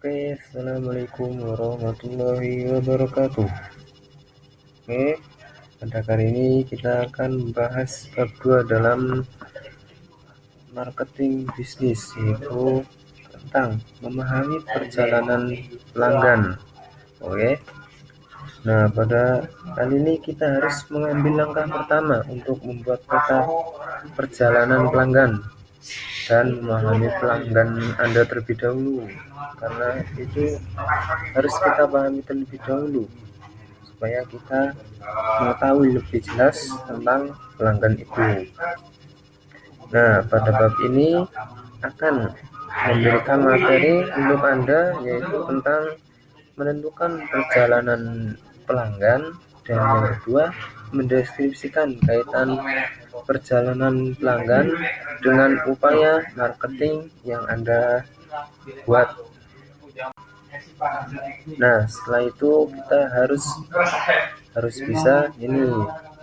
Oke, assalamualaikum warahmatullahi wabarakatuh. Oke, pada kali ini kita akan membahas bab 2 dalam marketing bisnis, yaitu tentang memahami perjalanan pelanggan. Oke, nah pada kali ini kita harus mengambil langkah pertama untuk membuat peta perjalanan pelanggan dan memahami pelanggan Anda terlebih dahulu, karena itu harus kita pahami terlebih dahulu supaya kita mengetahui lebih jelas tentang pelanggan itu. Nah, pada bab ini akan memberikan materi untuk Anda, yaitu tentang menentukan perjalanan pelanggan, dan yang kedua mendeskripsikan kaitan perjalanan pelanggan dengan upaya marketing yang Anda buat. Nah, setelah itu kita harus bisa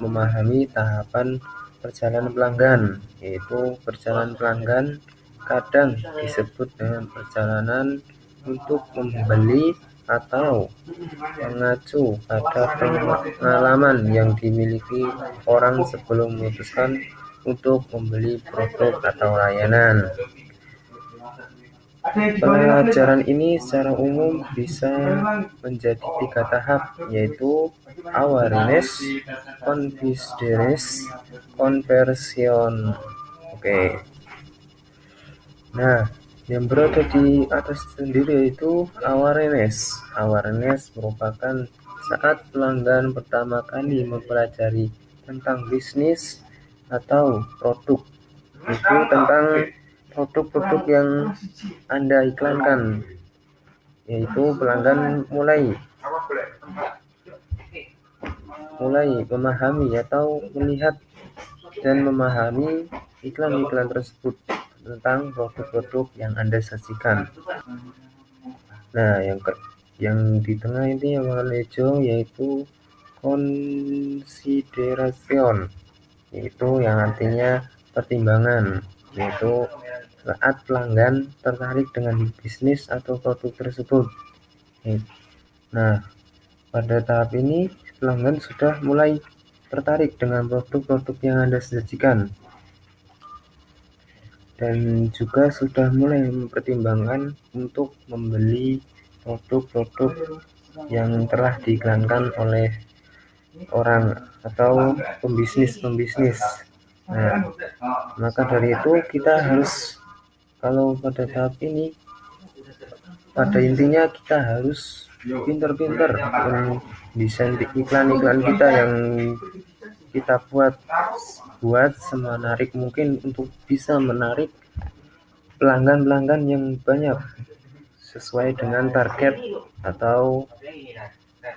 memahami tahapan perjalanan pelanggan, yaitu perjalanan pelanggan kadang disebut dengan perjalanan untuk membeli atau mengacu pada pengalaman yang dimiliki orang sebelum memutuskan untuk membeli produk atau layanan. Pelajaran ini secara umum bisa menjadi 3 tahap, yaitu awareness, consideration, conversion. Oke. Nah, yang berada di atas sendiri yaitu awareness. Awareness merupakan saat pelanggan pertama kali mempelajari tentang bisnis atau produk. Itu tentang produk-produk yang Anda iklankan, yaitu pelanggan mulai memahami atau melihat dan memahami iklan-iklan tersebut tentang produk-produk yang Anda sajikan. Nah, yang di tengah ini yang warna hijau yaitu consideration, yaitu yang artinya pertimbangan, yaitu saat pelanggan tertarik dengan bisnis atau produk tersebut. Nah, pada tahap ini pelanggan sudah mulai tertarik dengan produk-produk yang Anda sajikan dan juga sudah mulai mempertimbangkan untuk membeli produk-produk yang telah diiklankan oleh orang atau pembisnis. Nah, maka dari itu kita harus, kalau pada tahap ini, pada intinya kita harus pintar-pintar mendesain iklan-iklan kita yang kita buat semenarik mungkin untuk bisa menarik pelanggan-pelanggan yang banyak sesuai dengan target atau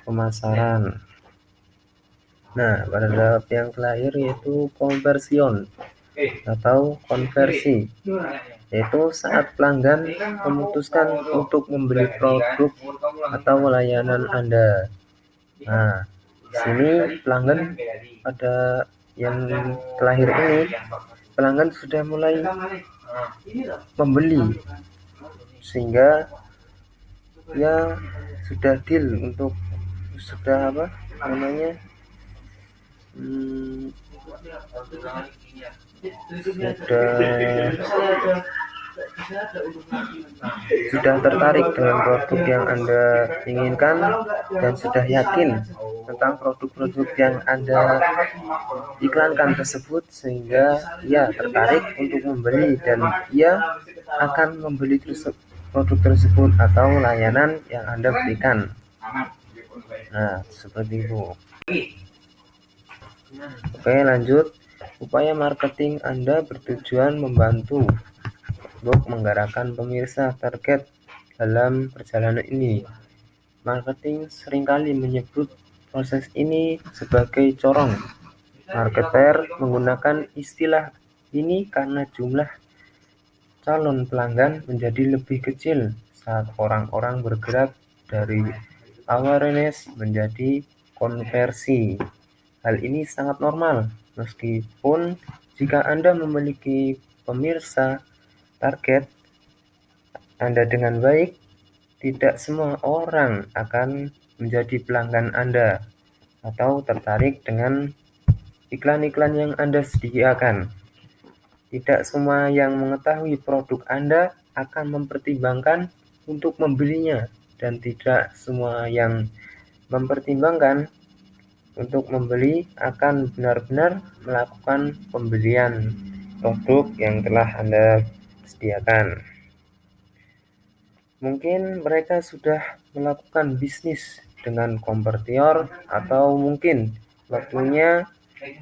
pemasaran. Nah, pada tahap yang terakhir yaitu conversion atau konversi, yaitu saat pelanggan memutuskan untuk membeli produk atau layanan Anda. Nah, di sini pelanggan pada yang terakhir ini, pelanggan sudah mulai membeli sehingga ya sudah deal untuk sudah sudah tertarik dengan produk yang Anda inginkan dan sudah yakin tentang produk-produk yang Anda iklankan tersebut, sehingga ia tertarik untuk membeli dan ia akan membeli produk tersebut atau layanan yang Anda berikan. Nah, seperti itu. Oke, lanjut. Upaya marketing Anda bertujuan membantu untuk menggerakkan pemirsa target dalam perjalanan ini. Marketing seringkali menyebut proses ini sebagai corong. Marketer menggunakan istilah ini karena jumlah calon pelanggan menjadi lebih kecil saat orang-orang bergerak dari awareness menjadi konversi. Hal ini sangat normal, meskipun jika Anda memiliki pemirsa target Anda dengan baik, tidak semua orang akan menjadi pelanggan Anda atau tertarik dengan iklan-iklan yang Anda sediakan. Tidak semua yang mengetahui produk Anda akan mempertimbangkan untuk membelinya, dan tidak semua yang mempertimbangkan untuk membeli akan benar-benar melakukan pembelian produk yang telah Anda sediakan. Mungkin mereka sudah melakukan bisnis dengan kompetitor, atau mungkin waktunya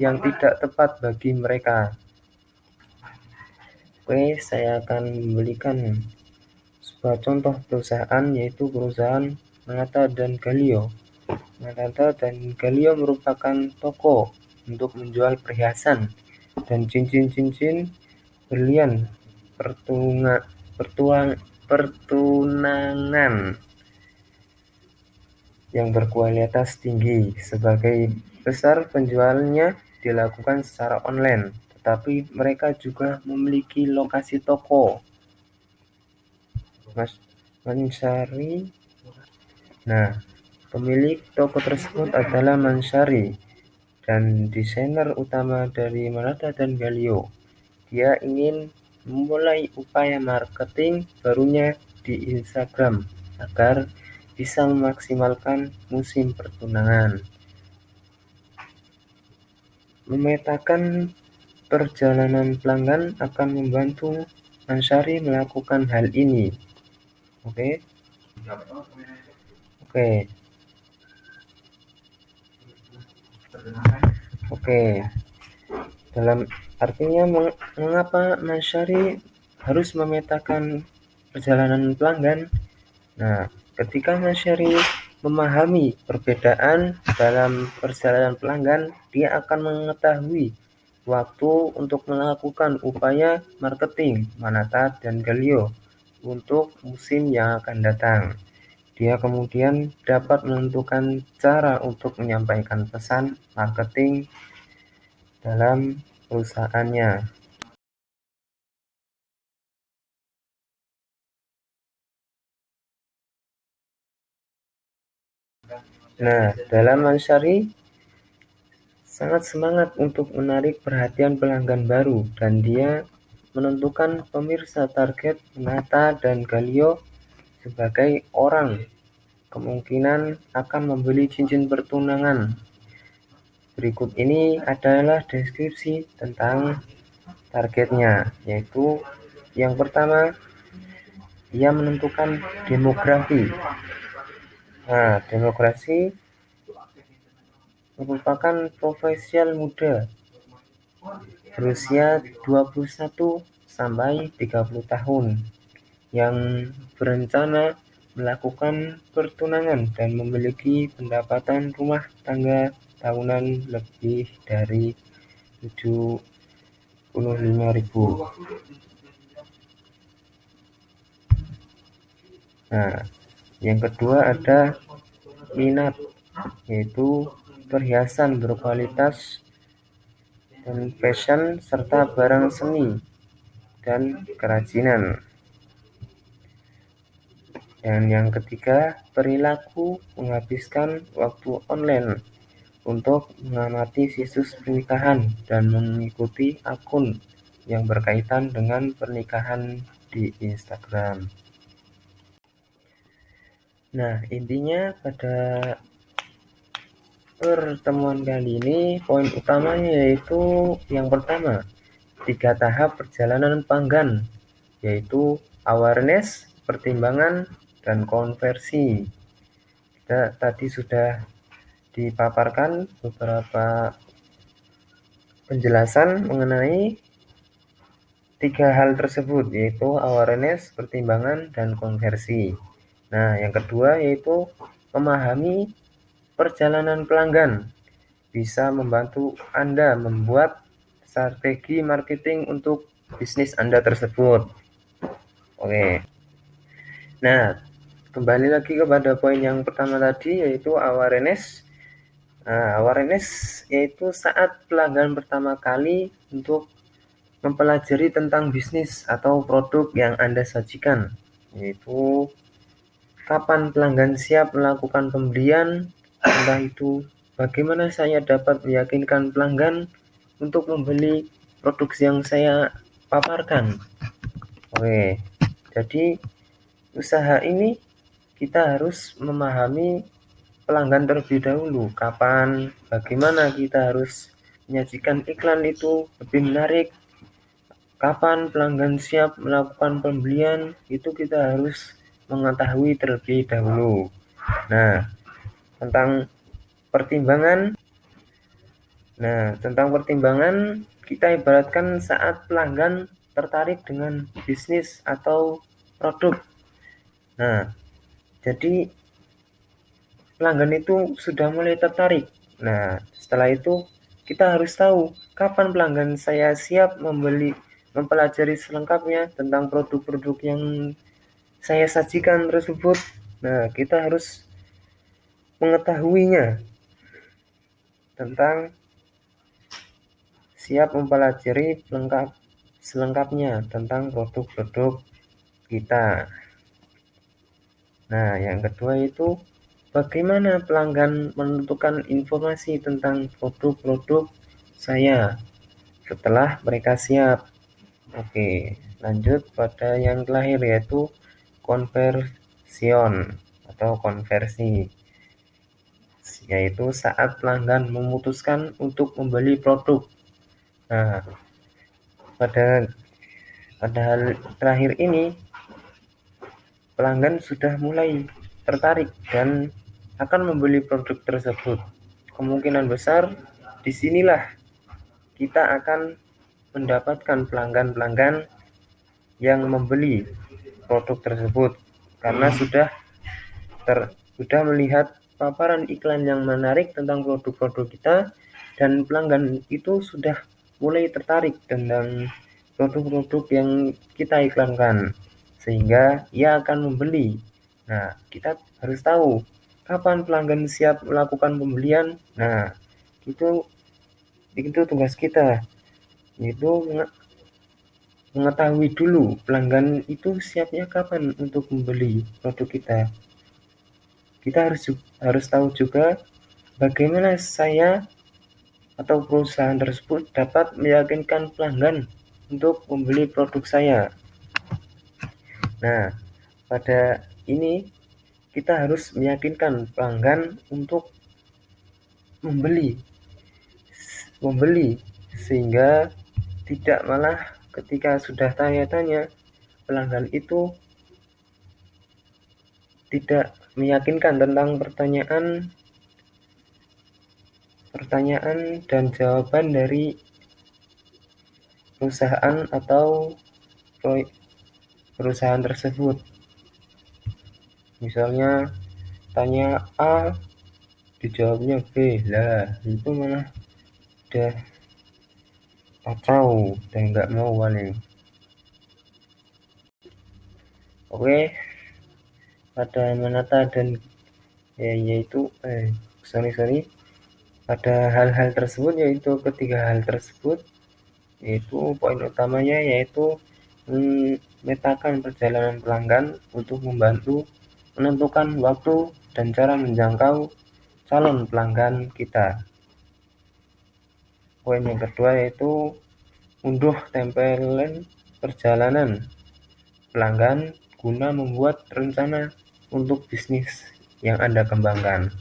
yang tidak tepat bagi mereka. Oke, saya akan memberikan sebuah contoh perusahaan, yaitu perusahaan Manata dan Galio. Manata dan Galio merupakan toko untuk menjual perhiasan dan cincin-cincin berlian pertunangan yang berkualitas tinggi. Sebagai besar penjualannya dilakukan secara online, tetapi mereka juga memiliki lokasi toko. Mansari. Nah, pemilik toko tersebut adalah Mansari dan desainer utama dari Manata dan Galio. Dia ingin memulai upaya marketing barunya di Instagram agar bisa memaksimalkan musim pertunangan. Memetakan perjalanan pelanggan akan membantu Ansari melakukan hal ini. Oke. Dalam artinya, mengapa Masyari harus memetakan perjalanan pelanggan? Nah, ketika Masyari memahami perbedaan dalam perjalanan pelanggan, dia akan mengetahui waktu untuk melakukan upaya marketing Manata dan Galio untuk musim yang akan datang. Dia kemudian dapat menentukan cara untuk menyampaikan pesan marketing dalam perusahaannya. Nah, dalam Mansari sangat semangat untuk menarik perhatian pelanggan baru, dan dia menentukan pemirsa target Manata dan Galio sebagai orang kemungkinan akan membeli cincin pertunangan. Berikut ini adalah deskripsi tentang targetnya, yaitu yang pertama, ia menentukan demografi. Nah, demografi merupakan profesional muda berusia 21 sampai 30 tahun yang berencana melakukan pertunangan dan memiliki pendapatan rumah tangga tahunan lebih dari 75.000. Nah, yang kedua ada minat, yaitu perhiasan berkualitas dan fashion serta barang seni dan kerajinan. Dan yang ketiga, perilaku menghabiskan waktu online untuk mengamati situs pernikahan dan mengikuti akun yang berkaitan dengan pernikahan di Instagram. Nah, intinya pada pertemuan kali ini, poin utamanya yaitu yang pertama, 3 tahap perjalanan pelanggan, yaitu awareness, pertimbangan, dan konversi. Kita tadi sudah dipaparkan beberapa penjelasan mengenai 3 hal tersebut, yaitu awareness, pertimbangan, dan konversi. Nah, yang kedua yaitu memahami perjalanan pelanggan bisa membantu Anda membuat strategi marketing untuk bisnis Anda tersebut. Oke. Nah, kembali lagi kepada poin yang pertama tadi, yaitu awareness. Nah, awareness yaitu saat pelanggan pertama kali untuk mempelajari tentang bisnis atau produk yang Anda sajikan, yaitu kapan pelanggan siap melakukan pembelian, entah itu bagaimana saya dapat meyakinkan pelanggan untuk membeli produk yang saya paparkan. Oke, jadi usaha ini kita harus memahami pelanggan terlebih dahulu, kapan, bagaimana kita harus menyajikan iklan itu lebih menarik, kapan pelanggan siap melakukan pembelian, itu kita harus mengetahui terlebih dahulu. Nah, tentang pertimbangan, kita ibaratkan saat pelanggan tertarik dengan bisnis atau produk. Nah, jadi pelanggan itu sudah mulai tertarik. Nah, setelah itu kita harus tahu kapan pelanggan saya siap mempelajari selengkapnya tentang produk-produk yang saya sajikan tersebut. Nah, kita harus mengetahuinya tentang siap mempelajari selengkapnya tentang produk-produk kita. Nah, yang kedua itu bagaimana pelanggan menentukan informasi tentang produk-produk saya setelah mereka siap. Oke, lanjut pada yang terakhir yaitu konversion atau konversi, yaitu saat pelanggan memutuskan untuk membeli produk. Nah, pada hal terakhir ini pelanggan sudah mulai tertarik dan akan membeli produk tersebut. Kemungkinan besar disinilah kita akan mendapatkan pelanggan-pelanggan yang membeli produk tersebut karena sudah melihat paparan iklan yang menarik tentang produk-produk kita, dan pelanggan itu sudah mulai tertarik tentang produk-produk yang kita iklankan sehingga ia akan membeli. Nah, kita harus tahu kapan pelanggan siap melakukan pembelian. Nah, itu tugas kita, yaitu mengetahui dulu pelanggan itu siapnya kapan untuk membeli produk kita. Kita harus tahu juga bagaimana saya atau perusahaan tersebut dapat meyakinkan pelanggan untuk membeli produk saya. Nah, pada ini kita harus meyakinkan pelanggan untuk membeli sehingga tidak malah ketika sudah tanya-tanya pelanggan itu tidak meyakinkan tentang pertanyaan dan jawaban dari perusahaan atau perusahaan tersebut. Misalnya tanya A, dijawabnya B, lah itu malah udah kacau dan nggak mau paling. Oke, pada menata dan yaitu pada hal-hal tersebut, yaitu ketiga hal tersebut, yaitu poin utamanya yaitu memetakan perjalanan pelanggan untuk membantu menentukan waktu dan cara menjangkau calon pelanggan kita. Poin yang kedua yaitu unduh tempelan perjalanan pelanggan guna membuat rencana untuk bisnis yang Anda kembangkan.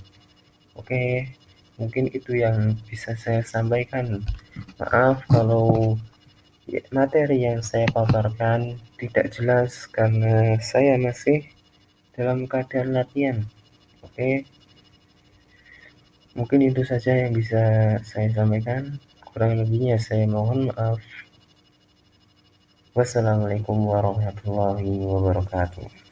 Oke, mungkin itu yang bisa saya sampaikan. Maaf kalau materi yang saya paparkan tidak jelas karena saya masih dalam keadaan latihan. Oke, mungkin itu saja yang bisa saya sampaikan. Kurang lebihnya saya mohon maaf. Wassalamualaikum warahmatullahi wabarakatuh.